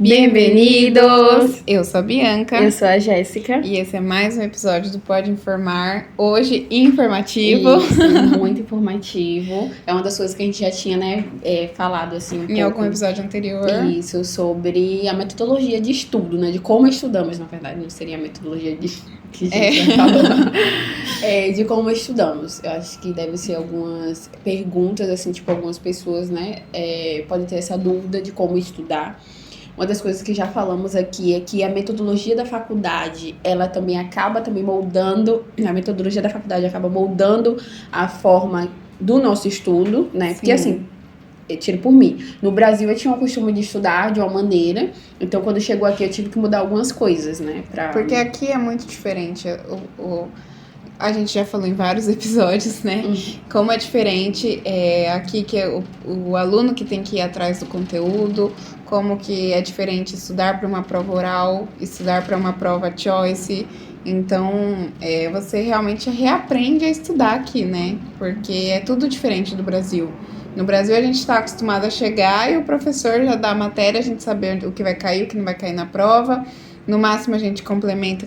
Bem-vindos! Eu sou a Bianca. Eu sou a Jéssica. E esse é mais um episódio do Pode Informar. Hoje, informativo. Isso, muito informativo. É uma das coisas que a gente já tinha, falado assim um pouco. Em algum episódio anterior. Isso, sobre a metodologia de estudo, né? De como estudamos, na verdade. Não seria a metodologia de... que a gente falou. De como estudamos. Eu acho que deve ser algumas perguntas, assim, tipo, algumas pessoas, né? Podem ter essa dúvida de como estudar. Uma das coisas que já falamos aqui é que a metodologia da faculdade, ela também acaba moldando, a metodologia da faculdade acaba moldando a forma do nosso estudo, né? Porque assim, tiro por mim, no Brasil eu tinha o costume de estudar de uma maneira, então quando chegou aqui eu tive que mudar algumas coisas, né? Porque aqui é muito diferente, a gente já falou em vários episódios, né? Como é diferente aqui, que é o aluno que tem que ir atrás do conteúdo, como que é diferente estudar para uma prova oral, estudar para uma prova choice. Então, você realmente reaprende a estudar aqui, né? Porque é tudo diferente do Brasil. No Brasil, a gente está acostumado a chegar e o professor já dá a matéria, a gente sabe o que vai cair, o que não vai cair na prova. No máximo, a gente complementa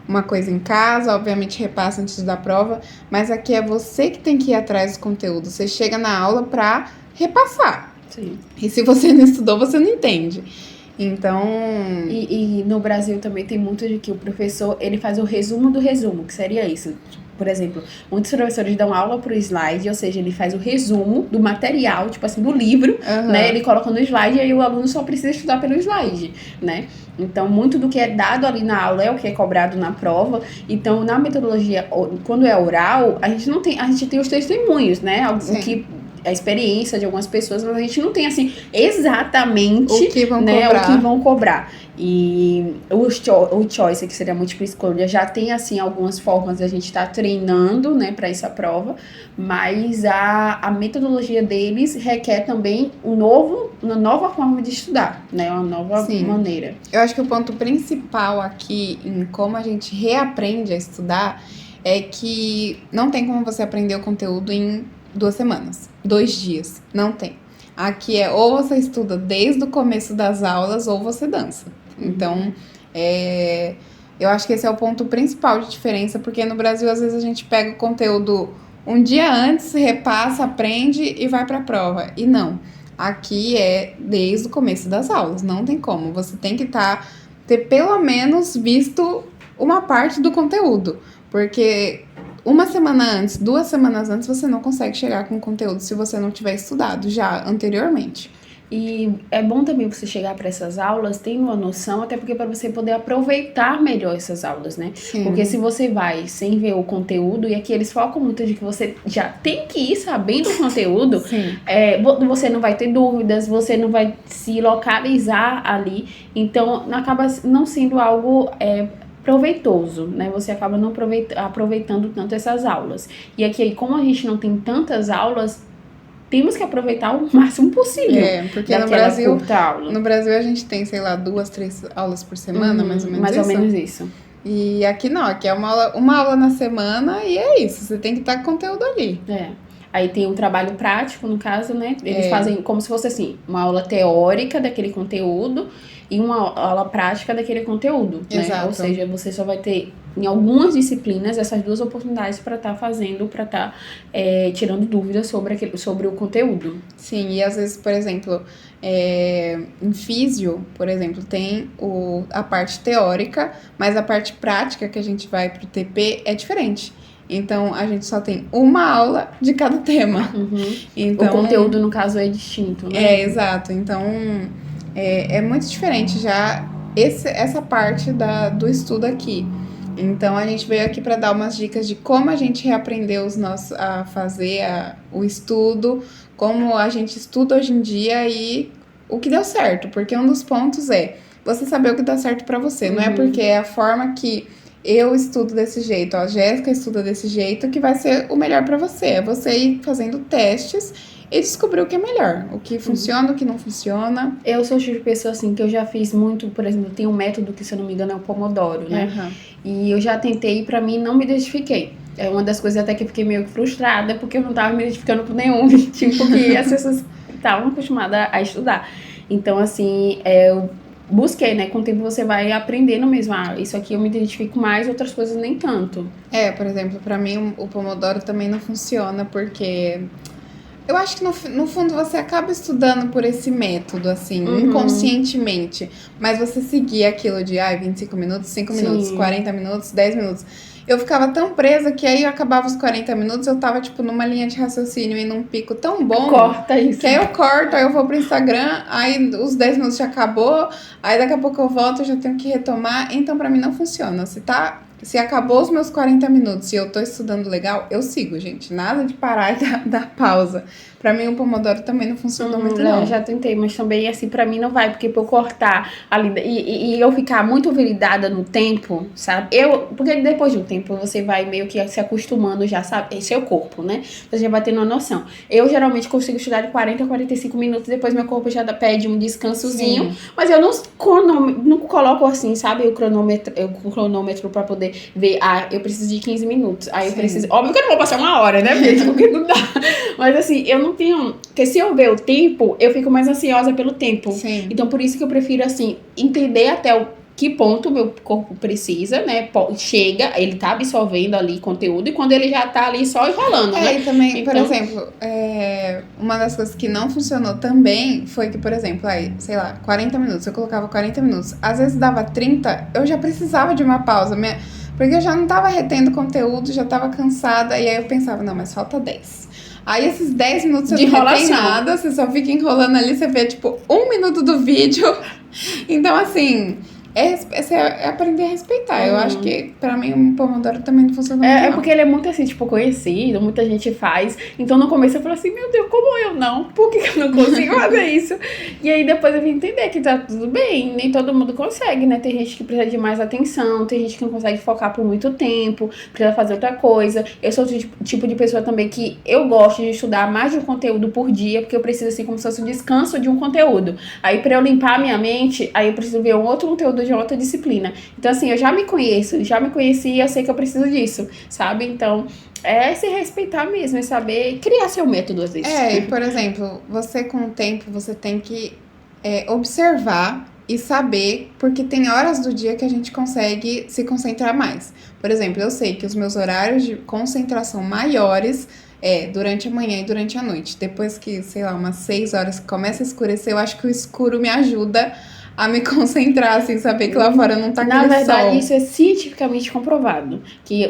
uma coisa em casa, obviamente repassa antes da prova, mas aqui é você que tem que ir atrás do conteúdo. Você chega na aula para repassar. Sim. E se você não estudou, você não entende. Então... E no Brasil também tem muito de que o professor, ele faz o resumo do resumo, que seria isso. Por exemplo, muitos professores dão aula pro slide, ou seja, ele faz o resumo do material, tipo assim, do livro, né? Ele coloca no slide e aí o aluno só precisa estudar pelo slide, né? Então, muito do que é dado ali na aula é o que é cobrado na prova. Então, na metodologia, quando é oral, a gente tem os testemunhos, né? A experiência de algumas pessoas, mas a gente não tem, assim, exatamente o que vão cobrar. E o choice, que seria a múltipla escolha, já tem, assim, algumas formas de a gente estar treinando, né, para essa prova, mas a metodologia deles requer também uma nova forma de estudar, né, uma nova maneira. Eu acho que o ponto principal aqui em como a gente reaprende a estudar é que não tem como você aprender o conteúdo em 2 semanas, 2 dias, não tem. Aqui ou você estuda desde o começo das aulas ou você dança. Então, eu acho que esse é o ponto principal de diferença, porque no Brasil, às vezes, a gente pega o conteúdo um dia antes, repassa, aprende e vai para a prova. E não, aqui é desde o começo das aulas, não tem como. Você tem que ter pelo menos visto uma parte do conteúdo, porque... 1 semana antes, 2 semanas antes, você não consegue chegar com conteúdo se você não tiver estudado já anteriormente. E é bom também você chegar para essas aulas tendo uma noção, até porque para você poder aproveitar melhor essas aulas, né? Sim. Porque se você vai sem ver o conteúdo, e aqui eles focam muito de que você já tem que ir sabendo o conteúdo, você não vai ter dúvidas, você não vai se localizar ali, então acaba não sendo algo... proveitoso, né? Você acaba não aproveitando tanto essas aulas. E aqui, como a gente não tem tantas aulas, temos que aproveitar o máximo possível. Porque no Brasil a gente tem, sei lá, 2, 3 aulas por semana, mais ou menos isso. E aqui não, aqui é uma aula na semana e é isso, você tem que estar com conteúdo ali. Aí tem um trabalho prático, no caso, né? Eles fazem como se fosse assim, uma aula teórica daquele conteúdo e uma aula prática daquele conteúdo, né? Ou seja, você só vai ter, em algumas disciplinas, essas 2 oportunidades para estar tirando dúvidas sobre o conteúdo. Sim, e às vezes, por exemplo, em físio, por exemplo, tem a parte teórica, mas a parte prática que a gente vai pro TP é diferente. Então, a gente só tem uma aula de cada tema. Então, o conteúdo, no caso, é distinto, né? Exato. Então, é muito diferente já essa parte do estudo aqui. Então, a gente veio aqui para dar umas dicas de como a gente reaprendeu a fazer o estudo, como a gente estuda hoje em dia e o que deu certo. Porque um dos pontos é você saber o que dá certo para você. Não é porque é a forma que... eu estudo desse jeito, a Jéssica estuda desse jeito, que vai ser o melhor pra você. É você ir fazendo testes e descobrir o que é melhor, o que funciona, o que não funciona. Eu sou o tipo de pessoa assim, que eu já fiz muito, por exemplo, tem um método que, se eu não me engano, é o Pomodoro, né? E eu já tentei e pra mim não me identifiquei. É uma das coisas até que eu fiquei meio frustrada, porque eu não tava me identificando com nenhum, tipo, que as pessoas estavam acostumadas a estudar. Então, assim, eu busquei, né? Com o tempo você vai aprendendo mesmo. Ah, isso aqui eu me identifico mais, outras coisas nem tanto. Por exemplo, pra mim o Pomodoro também não funciona, porque eu acho que no fundo você acaba estudando por esse método, assim, inconscientemente. Mas você seguir aquilo de 25 minutos, 5 minutos, Sim. 40 minutos, 10 minutos. Eu ficava tão presa que aí eu acabava os 40 minutos, eu tava, tipo, numa linha de raciocínio e num pico tão bom. Corta isso. Que aí eu corto, aí eu vou pro Instagram, aí os 10 minutos já acabou, aí daqui a pouco eu volto, eu já tenho que retomar. Então, pra mim, não funciona. Se acabou os meus 40 minutos e eu tô estudando legal, eu sigo, gente. Nada de parar e dar pausa. Pra mim, o Pomodoro também não funciona muito, não. Eu já tentei, mas também, assim, pra mim não vai, porque pra eu cortar ali e eu ficar muito viridada no tempo, sabe? Porque depois de um tempo você vai meio que se acostumando já, sabe? Esse é o corpo, né? Você já vai tendo uma noção. Eu geralmente consigo estudar de 40 a 45 minutos, depois meu corpo já pede um descansozinho, mas eu não coloco assim, sabe? O cronômetro pra poder ver, eu preciso de 15 minutos. Aí eu preciso. Óbvio que eu não vou passar uma hora, né, porque não dá. Mas assim, eu não tenho. Porque se eu ver o tempo, eu fico mais ansiosa pelo tempo. Sim. Então, por isso que eu prefiro, assim, entender até o que ponto o meu corpo precisa, né? Chega, ele tá absorvendo ali conteúdo e quando ele já tá ali só enrolando, né? E também, Então, por exemplo, uma das coisas que não funcionou também foi que, por exemplo, sei lá, 40 minutos, eu colocava 40 minutos. Às vezes dava 30, eu já precisava de uma pausa. Porque eu já não tava retendo conteúdo, já tava cansada. E aí eu pensava, não, mas falta 10. Aí esses 10 minutos você não tem nada, você só fica enrolando ali, você vê tipo 1 minuto do vídeo. Então, assim, é aprender a respeitar. Eu acho que pra mim o Pomodoro também não funciona muito. É porque ele é muito assim, tipo, conhecido, muita gente faz. Então no começo eu falei assim, meu Deus, como eu não? Por que eu não consigo fazer isso? E aí depois eu vim entender que tá tudo bem, nem todo mundo consegue, né? Tem gente que precisa de mais atenção, tem gente que não consegue focar por muito tempo, precisa fazer outra coisa. Eu sou o tipo de pessoa também que eu gosto de estudar mais de um conteúdo por dia, porque eu preciso assim como se fosse um descanso de um conteúdo. Aí pra eu limpar a minha mente, aí eu preciso ver um outro conteúdo de outra disciplina. Então assim, eu já me conheci e eu sei que eu preciso disso, sabe? Então, é se respeitar mesmo, é saber criar seu método às vezes. E por exemplo, você com o tempo, você tem que observar e saber, porque tem horas do dia que a gente consegue se concentrar mais. Por exemplo, eu sei que os meus horários de concentração maiores durante a manhã e durante a noite. Depois que, sei lá, umas 6 horas que começa a escurecer, eu acho que o escuro me ajuda a me concentrar, assim, saber que lá fora não tá aquele sol. Na verdade, isso é cientificamente comprovado. Que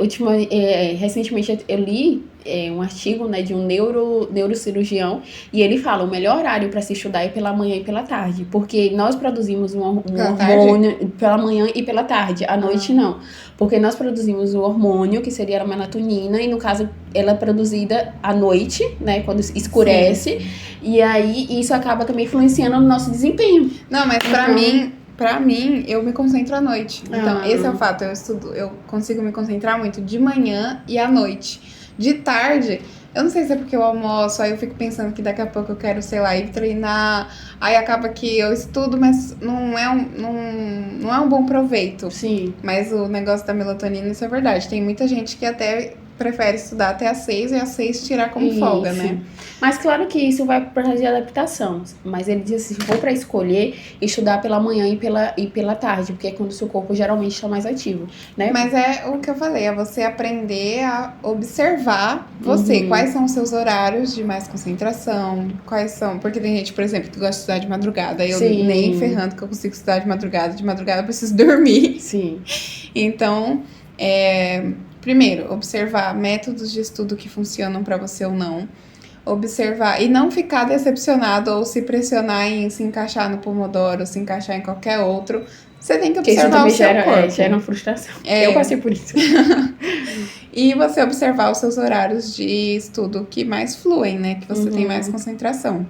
recentemente eu li um artigo, né, de um neurocirurgião, e ele fala, o melhor horário para se estudar é pela manhã e pela tarde, porque nós produzimos um hormônio pela manhã e pela tarde, à noite não. Porque nós produzimos o hormônio, que seria a melatonina, e no caso ela é produzida à noite, né, quando escurece, e aí isso acaba também influenciando no nosso desempenho. Não, mas Pra mim, eu me concentro à noite. Então, esse é o fato. Eu consigo me concentrar muito de manhã e à noite. De tarde, eu não sei se é porque eu almoço, aí eu fico pensando que daqui a pouco eu quero, sei lá, ir treinar. Aí acaba que eu estudo, mas não é um bom proveito. Sim. Mas o negócio da melatonina, isso é verdade. Tem muita gente que até prefere estudar até às 6 e às 6 tirar como folga, né? Mas claro que isso vai para de adaptação. Mas ele diz assim, se for para escolher, estudar pela manhã e pela tarde, porque é quando o seu corpo geralmente está mais ativo, né? Mas é o que eu falei, é você aprender a observar você, quais são os seus horários de mais concentração, quais são... Porque tem gente, por exemplo, que gosta de estudar de madrugada, eu nem ferrando que eu consigo estudar de madrugada eu preciso dormir. Sim. Então, primeiro, observar métodos de estudo que funcionam para você ou não. Observar e não ficar decepcionado ou se pressionar em se encaixar no Pomodoro, se encaixar em qualquer outro. Você tem que observar o seu corpo. Gera uma frustração. Eu passei por isso. E você observar os seus horários de estudo que mais fluem, né? Que você tem mais concentração.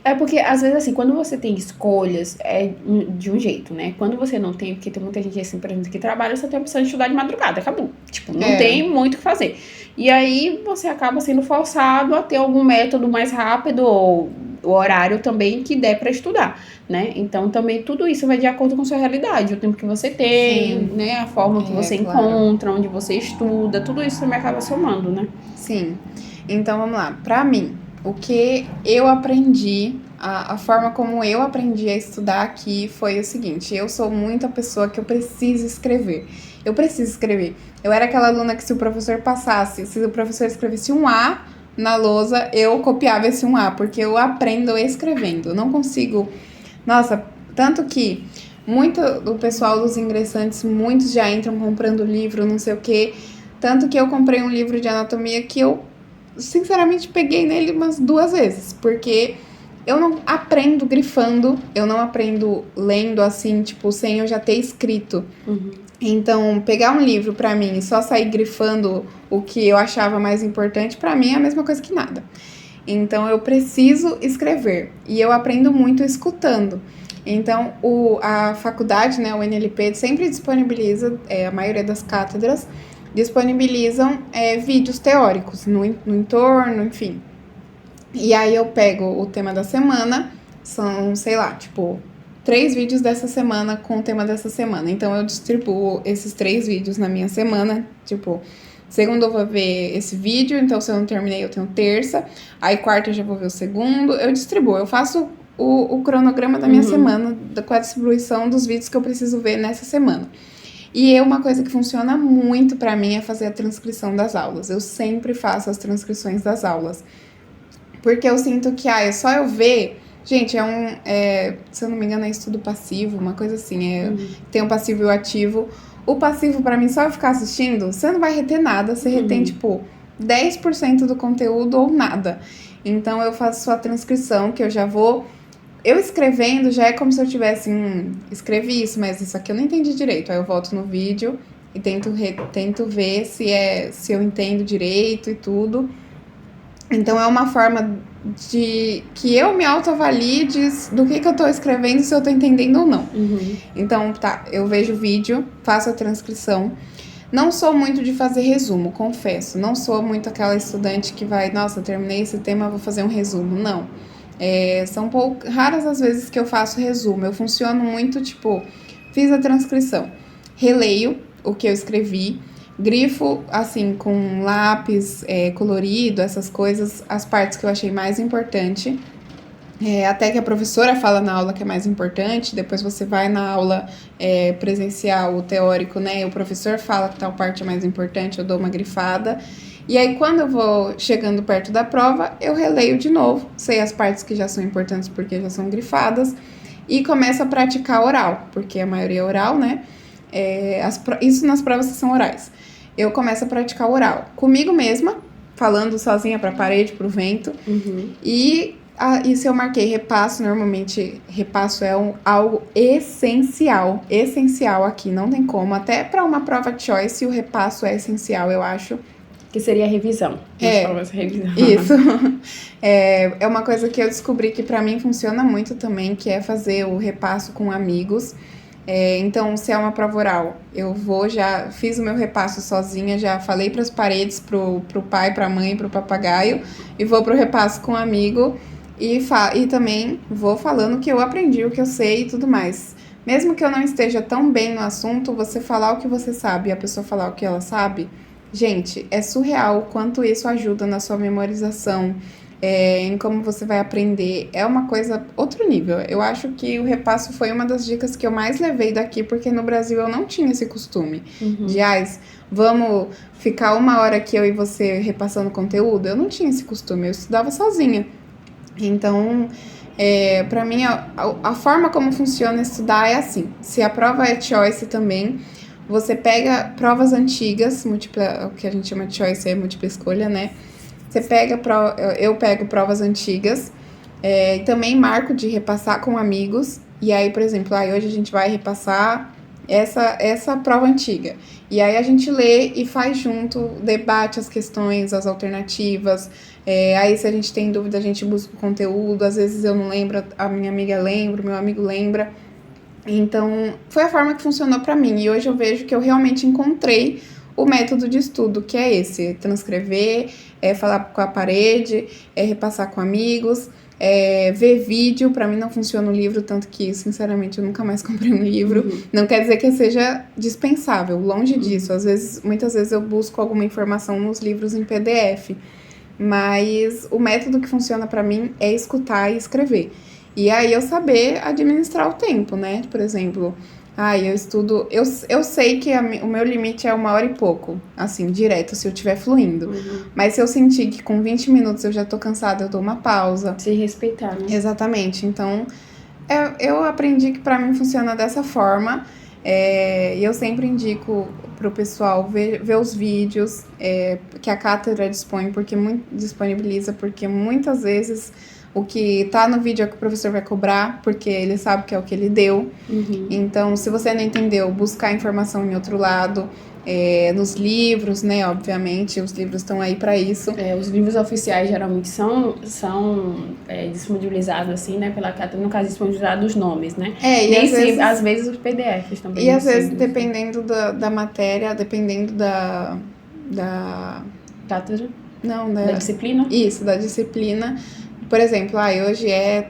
É porque, às vezes, assim, quando você tem escolhas, é de um jeito, né? Quando você não tem, porque tem muita gente, assim, por exemplo, que trabalha, você tem a opção de estudar de madrugada, acabou. Tipo, não tem muito o que fazer. E aí, você acaba sendo forçado a ter algum método mais rápido, ou o horário também que der pra estudar, né? Então, também, tudo isso vai de acordo com a sua realidade. O tempo que você tem, né? A forma que você encontra, onde você estuda, tudo isso também acaba somando, né? Sim. Então, vamos lá. Pra mim, o que eu aprendi a forma como eu aprendi a estudar aqui foi o seguinte: eu sou muito a pessoa que eu preciso escrever. Eu preciso escrever. Eu era aquela aluna que se o professor passasse, se o professor escrevesse um A na lousa, eu copiava esse um A, porque eu aprendo escrevendo. Eu não consigo. Nossa, tanto que muito do pessoal dos ingressantes, muitos já entram comprando livro, não sei o quê. Tanto que eu comprei um livro de anatomia que eu, sinceramente, peguei nele umas 2 vezes, porque eu não aprendo grifando, eu não aprendo lendo assim, tipo, sem eu já ter escrito. Então, pegar um livro pra mim e só sair grifando o que eu achava mais importante, pra mim é a mesma coisa que nada. Então, eu preciso escrever. E eu aprendo muito escutando. Então, a faculdade, né, o NLP, sempre disponibiliza, a maioria das cátedras, disponibilizam vídeos teóricos no entorno, enfim. E aí eu pego o tema da semana, são, sei lá, tipo, 3 vídeos dessa semana com o tema dessa semana. Então eu distribuo esses 3 vídeos na minha semana, tipo, segunda eu vou ver esse vídeo, então se eu não terminei eu tenho terça, aí quarta eu já vou ver o segundo, eu distribuo, eu faço o cronograma da minha semana com a distribuição dos vídeos que eu preciso ver nessa semana. E uma coisa que funciona muito pra mim é fazer a transcrição das aulas. Eu sempre faço as transcrições das aulas. Porque eu sinto que, é só eu ver. Gente, se eu não me engano, é estudo passivo, uma coisa assim. Tem o passivo e o ativo. O passivo, pra mim, só eu ficar assistindo, você não vai reter nada. Você retém, tipo, 10% do conteúdo ou nada. Então, eu faço a transcrição, que eu já vou. Eu escrevendo, já é como se eu tivesse. Escrevi isso, mas isso aqui eu não entendi direito. Aí eu volto no vídeo e tento ver se eu entendo direito e tudo. Então, é uma forma de que eu me autoavalie do que eu tô escrevendo, se eu tô entendendo ou não. Então, eu vejo o vídeo, faço a transcrição. Não sou muito de fazer resumo, confesso. Não sou muito aquela estudante que vai, nossa, terminei esse tema, vou fazer um resumo. Não. São raras as vezes que eu faço resumo. Eu funciono muito, tipo, fiz a transcrição, releio o que eu escrevi, grifo, assim, com lápis colorido, essas coisas, as partes que eu achei mais importante. Até que a professora fala na aula que é mais importante, depois você vai na aula presencial, o teórico, né? E o professor fala que tal parte é mais importante, eu dou uma grifada. E aí, quando eu vou chegando perto da prova, eu releio de novo, sei as partes que já são importantes porque já são grifadas, e começo a praticar oral, porque a maioria é oral, né? Isso nas provas que são orais. Eu começo a praticar oral comigo mesma, falando sozinha para a parede, para o vento. E se eu marquei repasso, normalmente repasso é algo essencial aqui, não tem como. Até para uma prova choice, o repasso é essencial, eu acho. Que seria a revisão. Revisão. Isso. É uma coisa que eu descobri que para mim funciona muito também, que é fazer o repasso com amigos. Então, se é uma prova oral, eu já fiz o meu repasso sozinha, já falei para as paredes, pro pai, pra mãe, pro papagaio, e vou pro repasso com um amigo, e também vou falando o que eu aprendi, o que eu sei e tudo mais. Mesmo que eu não esteja tão bem no assunto, você falar o que você sabe e a pessoa falar o que ela sabe, gente, é surreal o quanto isso ajuda na sua memorização, em como você vai aprender. É uma coisa, outro nível. Eu acho que o repasso foi uma das dicas que eu mais levei daqui, porque no Brasil eu não tinha esse costume. De, vamos ficar 1 hora aqui eu e você repassando conteúdo. Eu não tinha esse costume, eu estudava sozinha. Então, pra mim, a forma como funciona estudar é assim. Se a prova é choice também, você pega provas antigas, o que a gente chama de choice é múltipla escolha, né? Eu pego provas antigas, e também marco de repassar com amigos. E aí, por exemplo, hoje a gente vai repassar essa prova antiga. E aí a gente lê e faz junto, debate as questões, as alternativas. Aí se a gente tem dúvida, a gente busca o conteúdo. Às vezes eu não lembro, a minha amiga lembra, o meu amigo lembra. Então, foi a forma que funcionou pra mim. E hoje eu vejo que eu realmente encontrei o método de estudo, que é esse: transcrever, falar com a parede, repassar com amigos, ver vídeo. Pra mim não funciona o livro, tanto que, sinceramente, eu nunca mais comprei um livro. Não quer dizer que seja dispensável, longe disso. Muitas vezes eu busco alguma informação nos livros em PDF. Mas o método que funciona pra mim é escutar e escrever. E aí eu saber administrar o tempo, né? Por exemplo, eu estudo, eu sei que o meu limite é 1 hora e pouco, assim, direto, se eu estiver fluindo. Mas se eu sentir que com 20 minutos eu já tô cansada, eu dou uma pausa. Se respeitar, né? Exatamente. Então, eu aprendi que pra mim funciona dessa forma. E eu sempre indico pro pessoal ver os vídeos que a cátedra disponibiliza, porque muitas vezes o que tá no vídeo é o que o professor vai cobrar, porque ele sabe que é o que ele deu. Então, se você não entendeu, buscar informação em outro lado, nos livros, né? Obviamente, os livros estão aí para isso. Os livros oficiais geralmente são disponibilizados assim, né? Pela cátedra, no caso, disponibilizados os nomes, né? E às vezes os PDFs também. E às vezes, dependendo da matéria, dependendo da cátedra? Não, da disciplina? Isso, da disciplina. Por exemplo, hoje é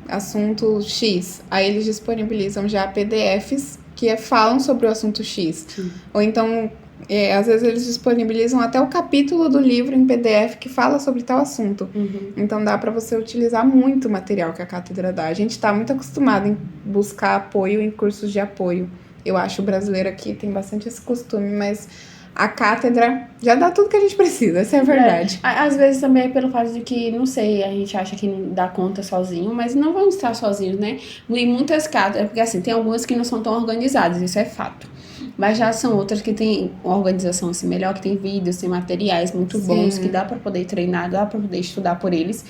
assunto X. Aí eles disponibilizam já PDFs que falam sobre o assunto X. Sim. Ou então, às vezes eles disponibilizam até o capítulo do livro em PDF que fala sobre tal assunto. Então dá para você utilizar muito o material que a cátedra dá. A gente está muito acostumado em buscar apoio em cursos de apoio. Eu acho o brasileiro aqui tem bastante esse costume, mas a cátedra já dá tudo que a gente precisa, essa é a verdade. Às vezes também é pelo fato de que, não sei, a gente acha que não dá conta sozinho, mas não vamos estar sozinhos, né? Em muitas cátedras, porque assim, tem algumas que não são tão organizadas, isso é fato. Mas já são outras que tem uma organização assim, melhor, que tem vídeos, tem materiais muito bons, que dá pra poder treinar, dá pra poder estudar por eles.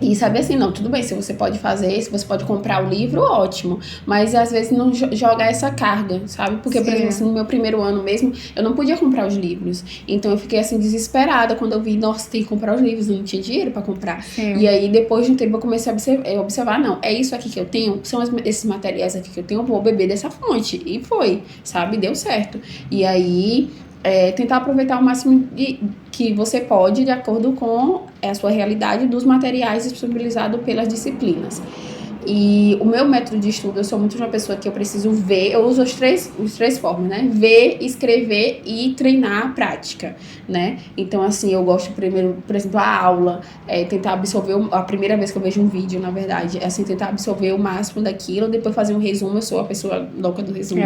E sabe assim, não, tudo bem, se você pode fazer, se você pode comprar o livro, ótimo. Mas às vezes não jogar essa carga, sabe? Porque, por exemplo, assim, no meu primeiro ano mesmo, eu não podia comprar os livros. Então eu fiquei assim, desesperada quando eu vi, nossa, tem que comprar os livros, eu não tinha dinheiro pra comprar. E aí, depois de um tempo, eu comecei a observar, não, é isso aqui que eu tenho, são esses materiais aqui que eu tenho, eu vou beber dessa fonte. E foi, sabe? Deu certo. E aí, tentar aproveitar o máximo que você pode, de acordo com a sua realidade, dos materiais disponibilizados pelas disciplinas. E o meu método de estudo, eu sou muito uma pessoa que eu preciso ver, eu uso os três formas, né? Ver, escrever e treinar a prática, né? Então, assim, eu gosto primeiro, por exemplo, a aula, tentar absorver, a primeira vez que eu vejo um vídeo, na verdade, assim, tentar absorver o máximo daquilo, depois fazer um resumo, eu sou a pessoa louca do resumo.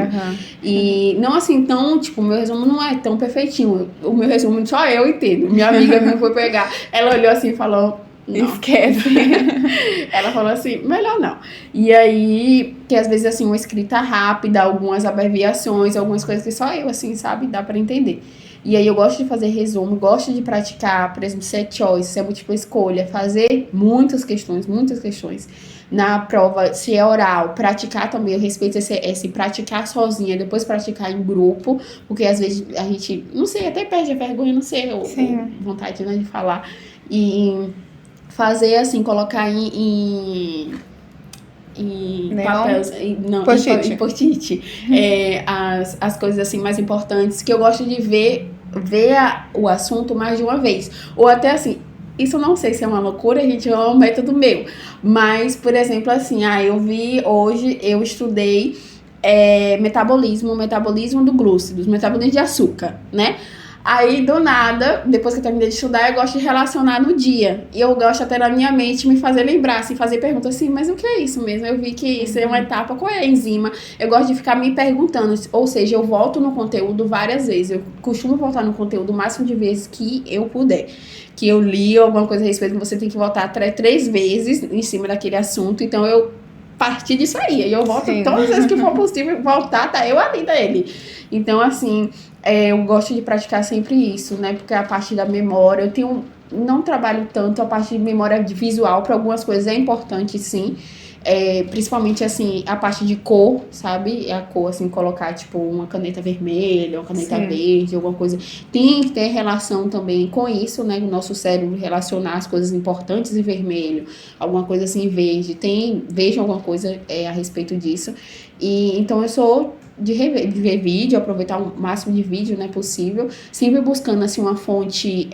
E não assim, tão, tipo, o meu resumo não é tão perfeitinho, o meu resumo só eu entendo. Minha amiga me foi pegar, ela olhou assim e falou... Não. Esquece. Ela falou assim, melhor não. E aí, que às vezes assim, uma escrita rápida, algumas abreviações, algumas coisas que só eu, assim, sabe, dá pra entender. E aí eu gosto de fazer resumo, gosto de praticar, por exemplo, set choice, se é múltipla escolha, fazer muitas questões. Na prova, se é oral, praticar também, eu respeito esse praticar sozinha, depois praticar em grupo, porque às vezes a gente, não sei, até perde a vergonha, não sei, ou vontade, né, de falar. E fazer assim, colocar em papéis, em post-it, as coisas assim mais importantes, que eu gosto de ver o assunto mais de uma vez. Ou até assim, isso eu não sei se é uma loucura, gente, é um método meu. Mas, por exemplo, assim, eu estudei metabolismo do glúcidos, metabolismo de açúcar, né? Aí, do nada, depois que eu terminei de estudar, eu gosto de relacionar no dia. E eu gosto até na minha mente me fazer lembrar, assim, fazer perguntas assim, mas o que é isso mesmo? Eu vi que isso é uma etapa, qual é a enzima? Eu gosto de ficar me perguntando, ou seja, eu volto no conteúdo várias vezes. Eu costumo voltar no conteúdo o máximo de vezes que eu puder. Que eu li alguma coisa a respeito, que você tem que voltar 3 vezes em cima daquele assunto. Então, eu parti disso aí. E eu volto todas as vezes que for possível voltar, tá eu ali dele. Então, assim... eu gosto de praticar sempre isso, né? Porque a parte da memória, não trabalho tanto a parte de memória visual, para algumas coisas é importante, sim. Principalmente, assim, a parte de cor, sabe? A cor, assim, colocar, tipo, uma caneta vermelha, uma caneta verde, alguma coisa. Tem que ter relação também com isso, né? O nosso cérebro relacionar as coisas importantes em vermelho, alguma coisa assim em verde. Vejam alguma coisa a respeito disso. E, então, eu sou de ver vídeo, aproveitar o máximo de vídeo, né, possível, sempre buscando, assim, uma fonte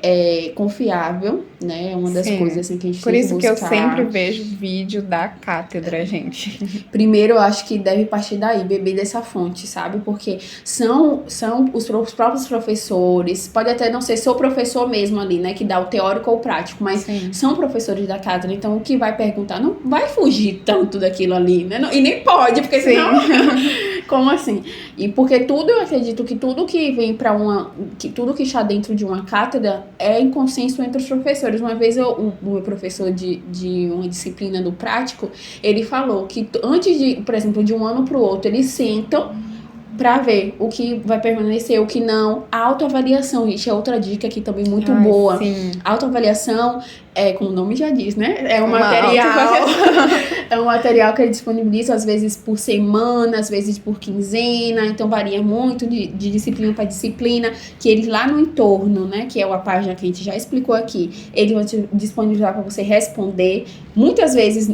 confiável, né, é uma das Sim. coisas, assim, que a gente Por tem que isso que eu buscar. sempre vejo vídeo da cátedra, gente. Primeiro, eu acho que deve partir daí, beber dessa fonte, sabe? Porque são os próprios professores, pode até não ser seu professor mesmo ali, né, que dá o teórico ou o prático, mas Sim. são professores da cátedra, então o que vai perguntar não vai fugir tanto daquilo ali, né? E nem pode, porque Sim. senão... Como assim? E porque tudo, eu acredito que tudo que vem para tudo que está dentro de uma cátedra é em consenso entre os professores. Uma vez o meu professor de uma disciplina do prático, ele falou que antes de, por exemplo, de um ano para o outro, eles sentam para ver o que vai permanecer, o que não. A autoavaliação, gente, é outra dica aqui também muito boa. Sim. Autoavaliação como o nome já diz, né? É um Uma material. É um material que ele disponibiliza, às vezes por semana, às vezes por quinzena, então varia muito de disciplina para disciplina, que eles lá no entorno, né? Que é uma página que a gente já explicou aqui, eles vão te disponibilizar para você responder. Muitas vezes,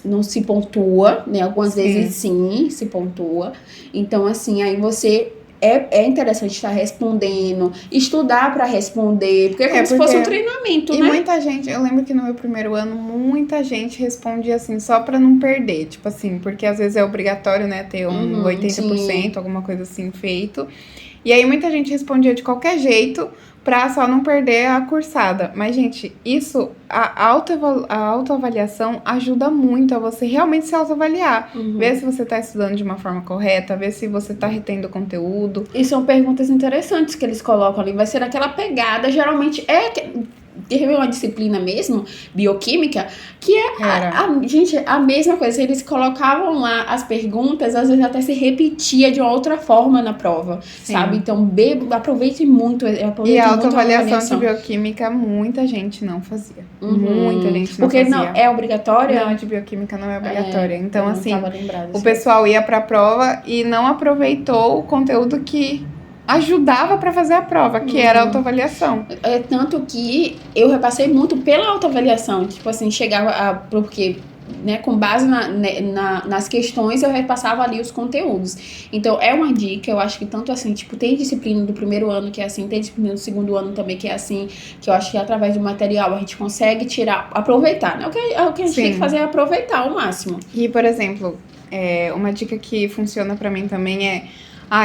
não se pontua, né? Algumas vezes sim se pontua. Então, assim, aí você é interessante estar respondendo, estudar para responder, porque é como se fosse um treinamento, e né? E muita gente, eu lembro que no meu primeiro ano, muita gente respondia assim, só para não perder, tipo assim, porque às vezes é obrigatório, né, ter 80%, sim, alguma coisa assim feito. E aí muita gente respondia de qualquer jeito pra só não perder a cursada. Mas, gente, isso, a autoavaliação ajuda muito a você realmente se autoavaliar. Ver se você tá estudando de uma forma correta, ver se você tá retendo conteúdo. E são perguntas interessantes que eles colocam ali. Vai ser aquela pegada, geralmente teve uma disciplina mesmo, bioquímica, que gente, a mesma coisa. Eles colocavam lá as perguntas, às vezes até se repetia de uma outra forma na prova, sabe? Então, aproveite muito. E a autoavaliação de bioquímica, muita gente não fazia. Muita gente não fazia. Porque não é obrigatória? Não, de bioquímica não é obrigatória. Então, assim, o assim. pessoal ia pra prova e não aproveitou o conteúdo que ajudava para fazer a prova, que era a autoavaliação. Tanto que eu repassei muito pela autoavaliação, tipo assim, chegava porque, né, com base nas questões, eu repassava ali os conteúdos. Então, é uma dica, eu acho que tanto assim, tipo, tem disciplina do primeiro ano que é assim, tem disciplina do segundo ano também que é assim, que eu acho que através do material a gente consegue aproveitar, né? O que a gente tem que fazer é aproveitar ao máximo. E, por exemplo, uma dica que funciona para mim também é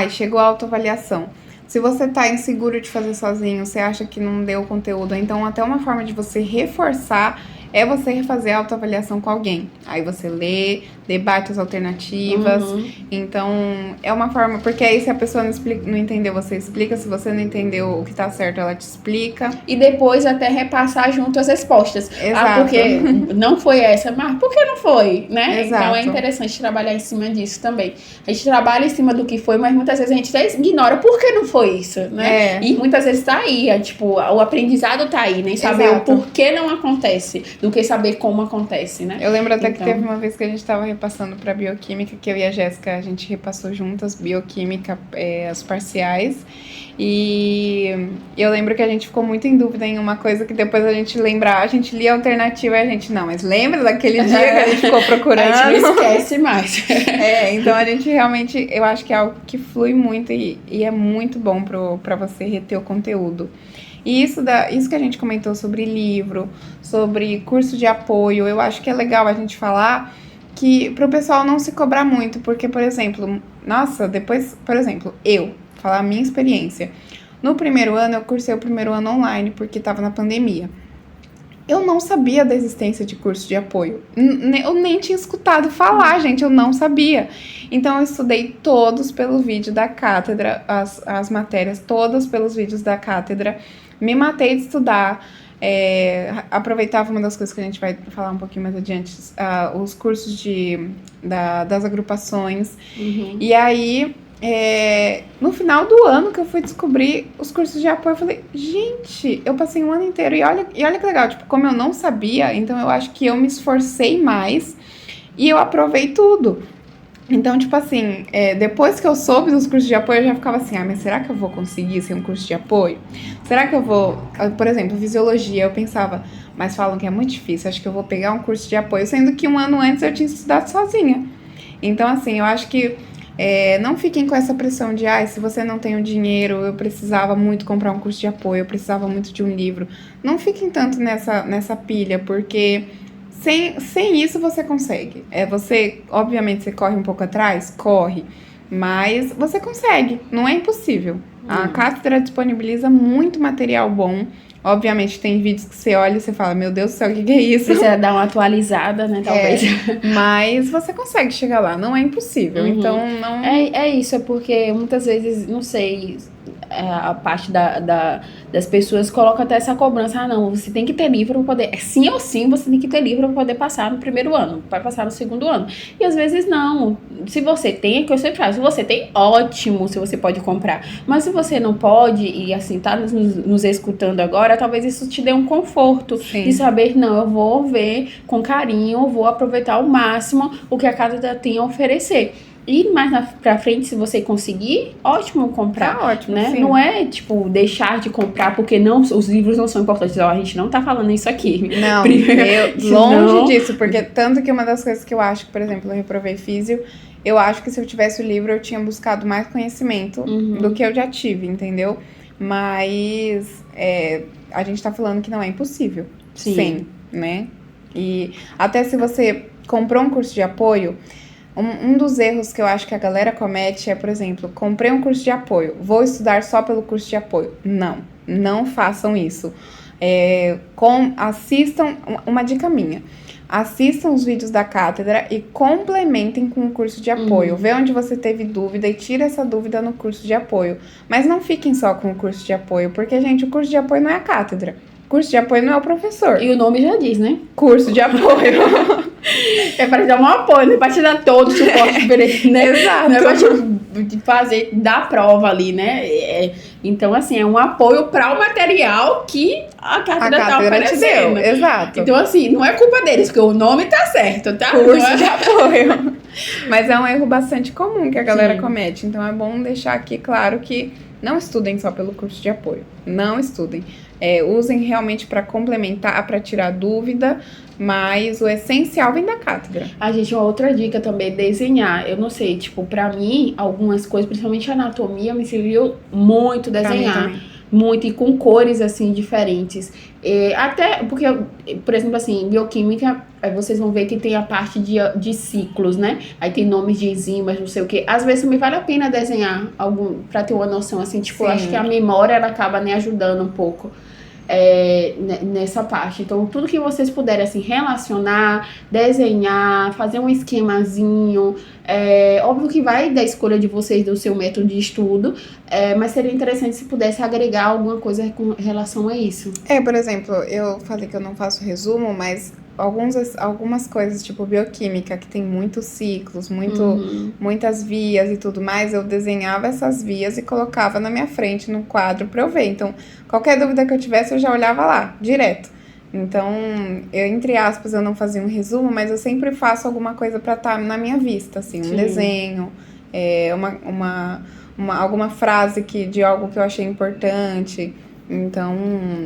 chegou a autoavaliação. Se você tá inseguro de fazer sozinho, você acha que não deu conteúdo, então até uma forma de você reforçar é você refazer a autoavaliação com alguém. Aí você lê, debate as alternativas. Então, é uma forma... Porque aí se a pessoa não entendeu, você explica. Se você não entendeu o que tá certo, ela te explica. E depois até repassar junto as respostas. Exato. Porque não foi essa, mas por que não foi, né? Exato. Então, é interessante trabalhar em cima disso também. A gente trabalha em cima do que foi, mas muitas vezes a gente até ignora por que não foi isso, né? E muitas vezes tá aí, tipo, o aprendizado tá aí, nem saber o porquê não acontece, do que saber como acontece, né? Eu lembro até que teve uma vez que a gente tava repassando pra bioquímica, que eu e a Jéssica, a gente repassou juntas bioquímica, as parciais. E eu lembro que a gente ficou muito em dúvida em uma coisa que depois a gente lembrava, a gente lia a alternativa e a gente, não, mas lembra daquele dia que a gente ficou procurando? A gente não esquece mais. Então a gente realmente, eu acho que é algo que flui muito e é muito bom pra você reter o conteúdo. E isso que a gente comentou sobre livro, sobre curso de apoio, eu acho que é legal a gente falar que pro pessoal não se cobrar muito, porque, por exemplo, falar a minha experiência. No primeiro ano, eu cursei o primeiro ano online, porque tava na pandemia. Eu não sabia da existência de curso de apoio. Eu nem tinha escutado falar, gente, eu não sabia. Então, eu estudei todos pelo vídeo da cátedra, as matérias todas pelos vídeos da cátedra. Me matei de estudar. Aproveitava uma das coisas que a gente vai falar um pouquinho mais adiante, os cursos das agrupações. E aí... no final do ano que eu fui descobrir os cursos de apoio, eu falei, gente, eu passei um ano inteiro e olha que legal, tipo, como eu não sabia, então eu acho que eu me esforcei mais e eu aprovei tudo. Então, tipo assim, depois que eu soube dos cursos de apoio, eu já ficava assim, mas será que eu vou conseguir ser um curso de apoio? Será que eu vou... Por exemplo, fisiologia, eu pensava, mas falam que é muito difícil, acho que eu vou pegar um curso de apoio, sendo que um ano antes eu tinha estudado sozinha. Então, assim, eu acho que não fiquem com essa pressão de, se você não tem o dinheiro, eu precisava muito comprar um curso de apoio, eu precisava muito de um livro. Não fiquem tanto nessa pilha, porque sem isso você consegue. Obviamente, você corre um pouco atrás? Corre. Mas você consegue, não é impossível. A cátedra disponibiliza muito material bom. Obviamente, tem vídeos que você olha e você fala, meu Deus do céu, o que é isso? Precisa dar uma atualizada, né, talvez. Mas você consegue chegar lá, não é impossível. Então, não... É isso, é porque muitas vezes, não sei, a parte das pessoas coloca até essa cobrança. Não, você tem que ter livro para poder... Sim ou sim, você tem que ter livro para poder passar no primeiro ano, para passar no segundo ano. E às vezes não. Se você tem, é que eu sempre falo, se você tem, ótimo, se você pode comprar. Mas se você não pode, e assim, tá nos escutando agora, talvez isso te dê um conforto. Sim. De saber, não, eu vou ver com carinho, eu vou aproveitar ao máximo o que a casa tem a oferecer. E mais pra frente, se você conseguir, ótimo comprar. Tá ótimo, né? sim. Não é, tipo, deixar de comprar porque os livros não são importantes. A gente não tá falando isso aqui. Não, longe disso. Porque tanto que uma das coisas que eu acho que, por exemplo, eu reprovei físio, eu acho que se eu tivesse o livro, eu tinha buscado mais conhecimento do que eu já tive, entendeu? Mas a gente tá falando que não é impossível. Sim, né? E até se você comprou um curso de apoio... Um dos erros que eu acho que a galera comete é, por exemplo, comprei um curso de apoio, vou estudar só pelo curso de apoio. Não façam isso. Assistam, uma dica minha, assistam os vídeos da cátedra e complementem com o curso de apoio. Vê onde você teve dúvida e tira essa dúvida no curso de apoio. Mas não fiquem só com o curso de apoio, porque, gente, o curso de apoio não é a cátedra. Curso de apoio não é o professor. E o nome já diz, né? Curso de apoio. É para te dar um apoio, não é para te dar todo o suporte, né? Exato. Não é para te fazer, dar prova ali, né? Então, assim, é um apoio para o material que a cátedra tá oferecendo. Te deu. Exato. Então, assim, não é culpa deles, porque o nome tá certo, tá? Curso de apoio. Mas é um erro bastante comum que a galera comete. Então, é bom deixar aqui claro que não estudem só pelo curso de apoio. Não estudem. Usem realmente para complementar, para tirar dúvida, mas o essencial vem da cátedra. Gente, uma outra dica também, desenhar. Eu não sei, tipo, pra mim, algumas coisas, principalmente anatomia, me serviu muito desenhar. Muito, e com cores, assim, diferentes. Até, porque, por exemplo, assim, bioquímica, vocês vão ver que tem a parte de ciclos, né? Aí tem nomes de enzimas, não sei o quê. Às vezes, também vale a pena desenhar pra ter uma noção, assim, tipo, eu acho que a memória, ela acaba, né, ajudando um pouco. Nessa parte. Então, tudo que vocês puderem, assim, relacionar, desenhar, fazer um esquemazinho, óbvio que vai da escolha de vocês, do seu método de estudo, mas seria interessante se pudesse agregar alguma coisa com relação a isso. Por exemplo, eu falei que eu não faço resumo, mas algumas coisas, tipo bioquímica, que tem muitos ciclos, muitas vias e tudo mais, eu desenhava essas vias e colocava na minha frente no quadro pra eu ver. Então, qualquer dúvida que eu tivesse, eu já olhava lá, direto. Então, entre aspas, eu não fazia um resumo, mas eu sempre faço alguma coisa pra estar na minha vista, assim, um desenho, alguma frase de algo que eu achei importante. Então,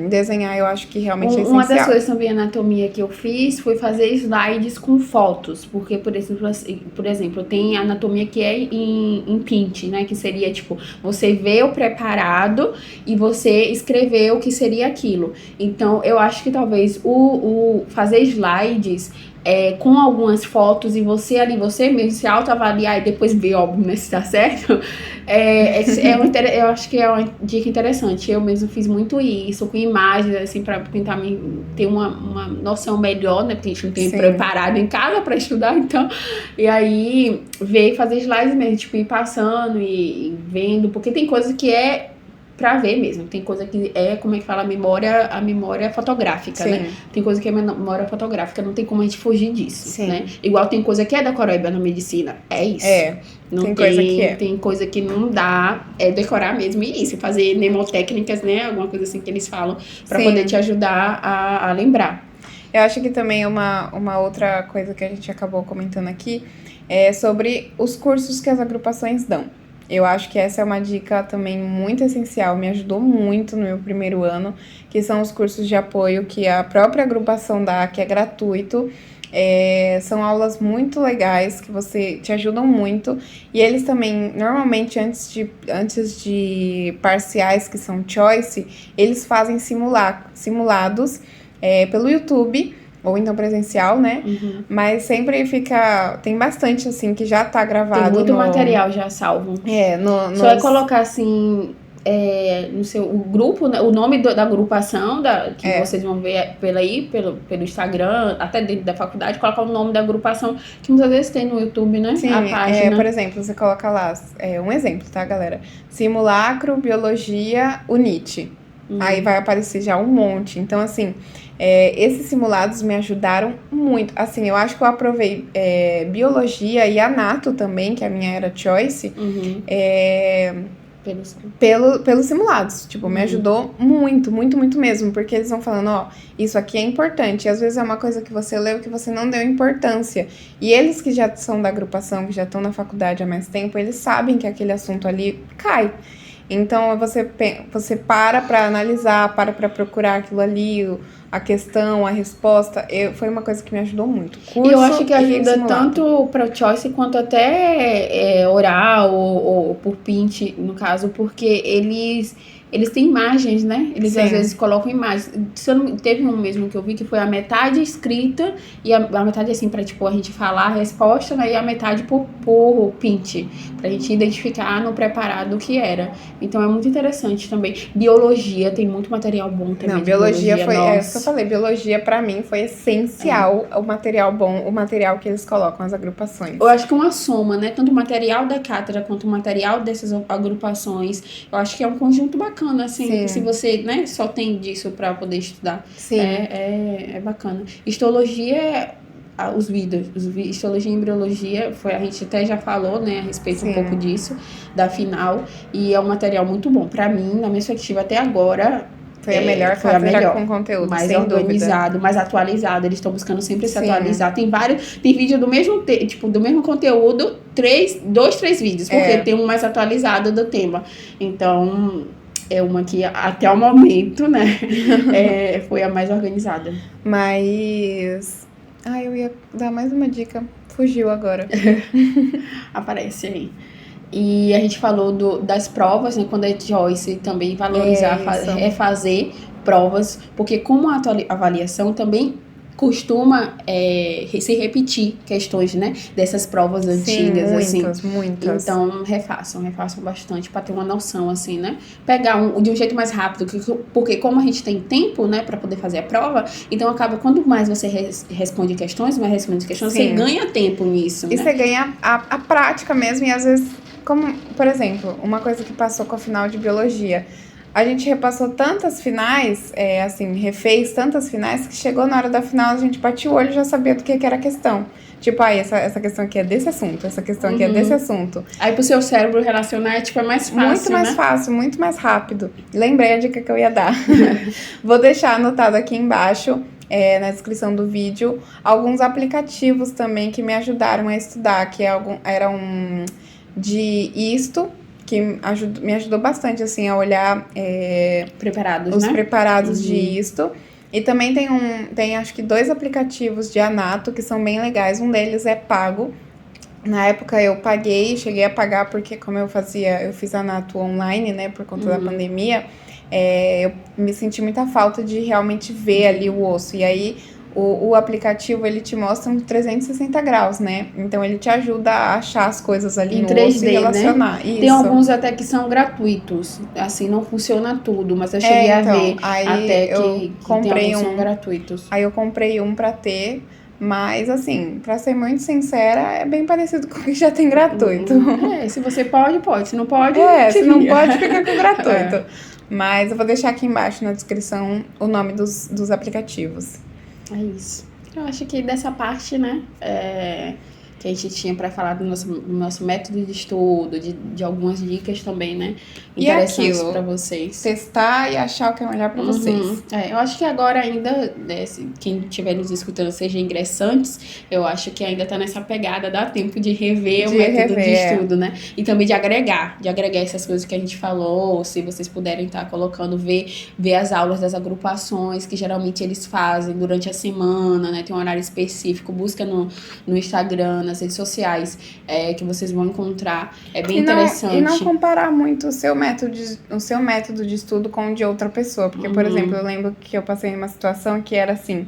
desenhar eu acho que realmente é essencial. Uma das coisas também, anatomia, que eu fiz foi fazer slides com fotos, porque, por exemplo, tem anatomia que é em print, né, que seria, tipo, você vê o preparado e você escrever o que seria aquilo. Então, eu acho que talvez o fazer slides com algumas fotos e você mesmo se autoavaliar e depois ver, óbvio, né, se tá certo, eu acho que é uma dica interessante. Eu mesmo fiz muito isso, com imagens, assim, pra tentar ter uma noção melhor, né, porque a gente não tem preparado em casa pra estudar, então, e aí ver e fazer slides mesmo, tipo, ir passando e vendo, porque tem coisas que pra ver mesmo, tem coisa que como é que fala, a memória fotográfica, né? Tem coisa que é memória fotográfica, não tem como a gente fugir disso, né? Igual tem coisa que é decoreba na medicina, isso. Tem coisa que não dá, decorar mesmo, e isso, fazer mnemotécnicas, né? Alguma coisa assim que eles falam, pra poder te ajudar a lembrar. Eu acho que também uma outra coisa que a gente acabou comentando aqui é sobre os cursos que as agrupações dão. Eu acho que essa é uma dica também muito essencial, me ajudou muito no meu primeiro ano, que são os cursos de apoio que a própria agrupação dá, que é gratuito. São aulas muito legais que te ajudam muito. E eles também, normalmente, antes de parciais que são choice, eles fazem simulados pelo YouTube, ou então presencial, né? Mas sempre tem bastante, assim, que já tá gravado. Tem muito material já salvo. Só é colocar, assim, no seu o grupo, né, o nome da agrupação, que vocês vão ver pelo Instagram, até dentro da faculdade, colocar o nome da agrupação, que muitas vezes tem no YouTube, né? Sim, a página. Por exemplo, você coloca lá, um exemplo, tá, galera? Simulacro, Biologia, UNIT. Aí vai aparecer já um monte. Então, assim, esses simulados me ajudaram muito. Assim, eu acho que eu aprovei Biologia e Anato também, que a minha era Choice, pelos simulados. Tipo, me ajudou muito, muito, muito mesmo. Porque eles vão falando, ó, isso aqui é importante. E às vezes é uma coisa que você leu que você não deu importância. E eles que já são da agrupação, que já estão na faculdade há mais tempo, eles sabem que aquele assunto ali cai. Então, você para analisar, para procurar aquilo ali, a questão, a resposta. Foi uma coisa que me ajudou muito. E eu acho que ajuda tanto para o Choice quanto até oral ou por Pint, no caso, porque eles têm imagens, né? Eles às vezes colocam imagens. Teve um mesmo que eu vi que foi a metade escrita e a metade assim pra tipo a gente falar a resposta, né? E a metade por Pint, pra gente identificar no preparado o que era. Então é muito interessante também. Biologia tem muito material bom também. Não, biologia foi isso que eu falei. Biologia pra mim foi essencial o material bom, o material que eles colocam as agrupações. Eu acho que é uma soma, né? Tanto o material da cátedra quanto o material dessas agrupações. Eu acho que é um conjunto bacana. Assim, se você, né, só tem disso para poder estudar. Sim. É bacana. Histologia, os vídeos, histologia e embriologia, a gente até já falou, né, a respeito um pouco disso, da final, e é um material muito bom. Para mim, na minha perspectiva até agora, foi a melhor cátedra com conteúdo, mais sem organizado, dúvida. Mais atualizado. Eles estão buscando sempre se atualizar. Tem vídeo do mesmo do mesmo conteúdo, 2, 3 vídeos, porque tem um mais atualizado do tema. Então, é uma que até o momento, né, foi a mais organizada. Mas... eu ia dar mais uma dica. Fugiu agora. Aparece aí. E a gente falou das provas, né, quando é Joyce também valorizar, fazer provas, porque como a avaliação também costuma se repetir questões, né, dessas provas antigas. Sim, assim. muitas. Então, refaçam bastante para ter uma noção, assim, né? Pegar de um jeito mais rápido, porque como a gente tem tempo, né, para poder fazer a prova, então acaba, quanto mais você responde questões, você ganha tempo nisso, E né? você ganha a prática mesmo, e às vezes, como, por exemplo, uma coisa que passou com a final de biologia, a gente repassou tantas finais, refez tantas finais, que chegou na hora da final, a gente batia o olho e já sabia do que era a questão. Tipo, essa questão aqui é desse assunto, essa questão aqui é desse assunto. Aí pro seu cérebro relacionar, é mais fácil, muito mais fácil, muito mais rápido. Lembrei a dica que eu ia dar. Vou deixar anotado aqui embaixo, na descrição do vídeo, alguns aplicativos também que me ajudaram a estudar, que eram de isto, que me ajudou bastante, assim, a olhar os preparados de isto. E também tem acho que 2 aplicativos de Anato que são bem legais. Um deles é pago. Na época eu cheguei a pagar porque como eu fiz Anato online, né, por conta da pandemia, eu me senti muita falta de realmente ver ali o osso. E aí o aplicativo, ele te mostra um 360 graus, né? Então, ele te ajuda a achar as coisas ali no 3D, osso e relacionar. Né? Tem alguns até que são gratuitos. Assim, não funciona tudo, mas eu cheguei a ver até que tem alguns são gratuitos. Aí eu comprei um pra ter, mas assim, pra ser muito sincera, é bem parecido com o que já tem gratuito. Se você pode. Se não pode, se não pode, fica com gratuito. Mas eu vou deixar aqui embaixo na descrição o nome dos aplicativos. É isso. Eu acho que dessa parte, né, que a gente tinha para falar do nosso método de estudo, de algumas dicas também, né? E Interessantes aquilo, para vocês. testar e achar o que é melhor pra vocês. Eu acho que agora ainda, né, quem estiver nos escutando, seja ingressantes, eu acho que ainda tá nessa pegada, dá tempo de rever o método de estudo, né? E também de agregar essas coisas que a gente falou, se vocês puderem estar colocando, ver as aulas das agrupações que geralmente eles fazem durante a semana, né? Tem um horário específico, busca no Instagram, nas redes sociais, que vocês vão encontrar. É bem interessante. E não comparar muito o seu método de estudo com o de outra pessoa. Porque, por exemplo, eu lembro que eu passei numa situação que era assim,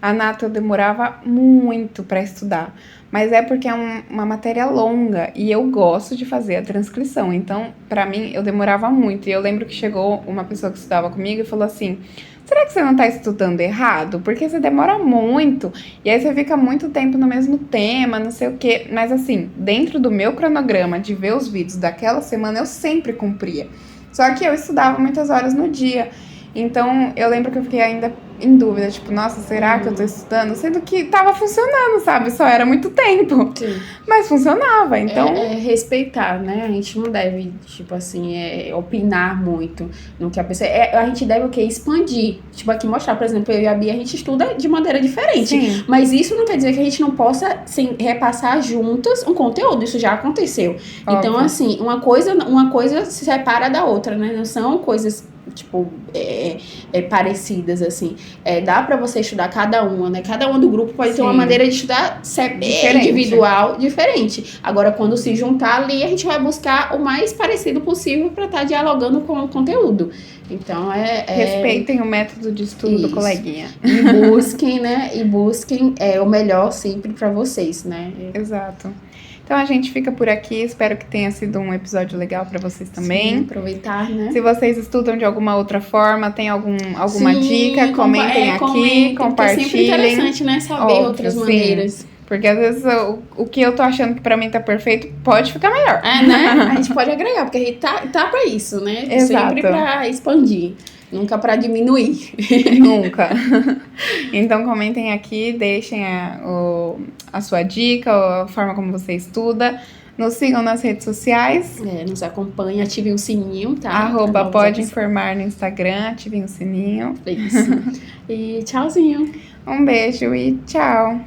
a nata eu demorava muito para estudar. Mas é porque é uma matéria longa e eu gosto de fazer a transcrição. Então, para mim, eu demorava muito. E eu lembro que chegou uma pessoa que estudava comigo e falou assim: será que você não tá estudando errado? Porque você demora muito. E aí você fica muito tempo no mesmo tema, não sei o quê. Mas assim, dentro do meu cronograma de ver os vídeos daquela semana, eu sempre cumpria. Só que eu estudava muitas horas no dia. Então, eu lembro que eu fiquei ainda em dúvida, tipo, nossa, será que eu tô estudando? Sendo que tava funcionando, sabe? Só era muito tempo. Sim. Mas funcionava, então... respeitar, né? A gente não deve, tipo assim, opinar muito no que a pessoa... a gente deve o quê? Expandir. Tipo, aqui mostrar, por exemplo, eu e a Bia, a gente estuda de maneira diferente. Sim. Mas isso não quer dizer que a gente não possa repassar juntas um conteúdo. Isso já aconteceu. Óbvio. Então, assim, uma coisa se separa da outra, né? Não são coisas... tipo, parecidas, assim. Dá pra você estudar cada uma, né? Cada uma do grupo pode ter uma maneira de estudar individual, diferente. Agora, quando se juntar ali, a gente vai buscar o mais parecido possível pra estar dialogando com o conteúdo. Então, respeitem o método de estudo do coleguinha. E busquem, né? E busquem o melhor sempre pra vocês, né? Exato. Então a gente fica por aqui, espero que tenha sido um episódio legal pra vocês também. Sim, aproveitar, né? Se vocês estudam de alguma outra forma, tem alguma dica, comentem aqui, compartilhem. É sempre interessante, né? Saber outras maneiras. Porque às vezes o que eu tô achando que pra mim tá perfeito pode ficar melhor. Né? A gente pode agregar, porque a gente tá pra isso, né? Exato. Sempre pra expandir. Nunca pra diminuir. Nunca. Então comentem aqui, deixem a sua dica, a forma como você estuda. Nos sigam nas redes sociais. Nos acompanhem, ativem o sininho, tá? @pode informar no Instagram, ativem o sininho. Isso. E tchauzinho. Um beijo e tchau.